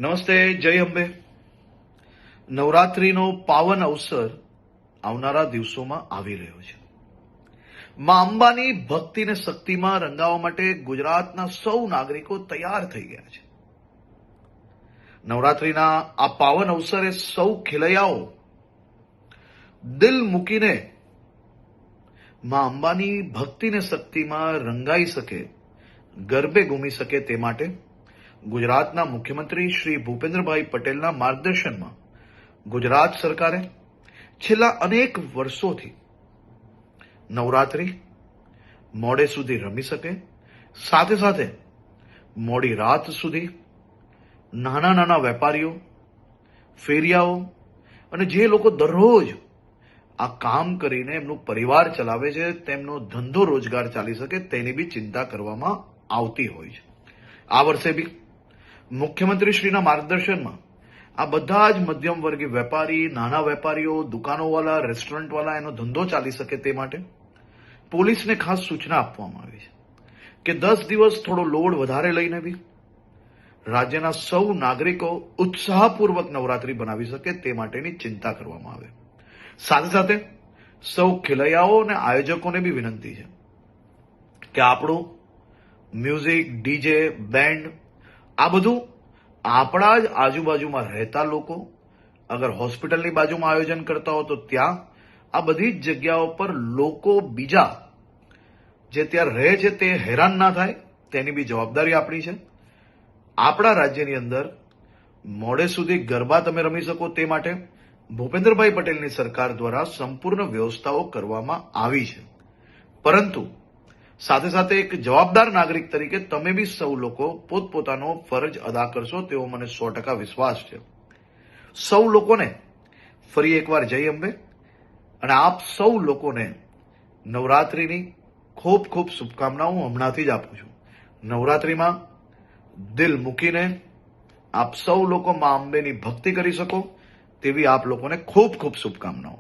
નમસ્તે, જય અંબે. નવરાત્રીનો પાવન અવસર આવનારા દિવસોમાં આવી રહ્યો છે. માં અંબાની ભક્તિને શક્તિમાં રંગાવવા માટે ગુજરાતના સૌ નાગરિકો તૈયાર થઈ ગયા છે. નવરાત્રીના આ પાવન અવસરે સૌ ખેલૈયાઓ દિલ મૂકીને માં અંબાની ભક્તિને શક્તિમાં રંગાઈ શકે, ગરબે ઘૂમી શકે તે માટે ગુજરાતના મુખ્યમંત્રી શ્રી ભૂપેન્દ્રભાઈ પટેલના માર્ગદર્શનમાં ગુજરાત સરકારે છેલ્લા અનેક વર્ષોથી નવરાત્રી મોડે સુધી રમી શકે, સાથે સાથે મોડી રાત સુધી નાના નાના વેપારીઓ, ફેરિયાઓ અને જે લોકો દરરોજ આ કામ કરીને એમનું પરિવાર ચલાવે છે, તેમનો ધંધો રોજગાર ચાલી શકે તેની બી ચિંતા કરવામાં આવતી હોય છે. આ વર્ષે બી મુખ્યમંત્રીશ્રીના માર્ગદર્શનમાં આ બધા જ મધ્યમ વર્ગીય વેપારી, નાના વેપારીઓ, દુકાનોવાળા, રેસ્ટોરન્ટવાળા એનો ધંધો ચાલી શકે તે માટે પોલીસને ખાસ સૂચના આપવામાં આવી છે કે 10 દિવસ થોડો લોડ વધારે લઈને બી રાજ્યના સૌ નાગરિકો ઉત્સાહપૂર્વક નવરાત્રી બનાવી શકે તે માટેની ચિંતા કરવામાં આવે. સાથે સાથે સૌ ખેલૈયાઓ અને આયોજકોને બી વિનંતી છે કે આપણું મ્યુઝિક, ડીજે, બેન્ડ આ બધું આપણા જ આજુબાજુમાં રહેતા લોકો, અગર હોસ્પિટલની બાજુમાં આયોજન કરતા હો તો ત્યાં આ બધી જ જગ્યાઓ પર લોકો બીજા જે ત્યાં રહે છે તે હેરાન ના થાય તેની બી જવાબદારી આપણી છે. આપણા રાજ્યની અંદર મોડે સુધી ગરબા તમે રમી શકો તે માટે ભૂપેન્દ્રભાઈ પટેલની સરકાર દ્વારા સંપૂર્ણ વ્યવસ્થાઓ કરવામાં આવી છે. પરંતુ સાથે સાથે એક જવાબદાર નાગરિક તરીકે તમે બી સૌ લોકો પોતપોતાનો ફરજ અદા કરશો તેવો મને 100% વિશ્વાસ છે. સૌ લોકોને ફરી એકવાર જય અંબે અને આપ સૌ લોકોને નવરાત્રીની ખૂબ ખૂબ શુભકામનાઓ હમણાંથી જ આપું છું. નવરાત્રીમાં દિલ મૂકીને આપ સૌ લોકો માં અંબેની ભક્તિ કરી શકો તેવી આપ લોકોને ખૂબ ખૂબ શુભકામનાઓ.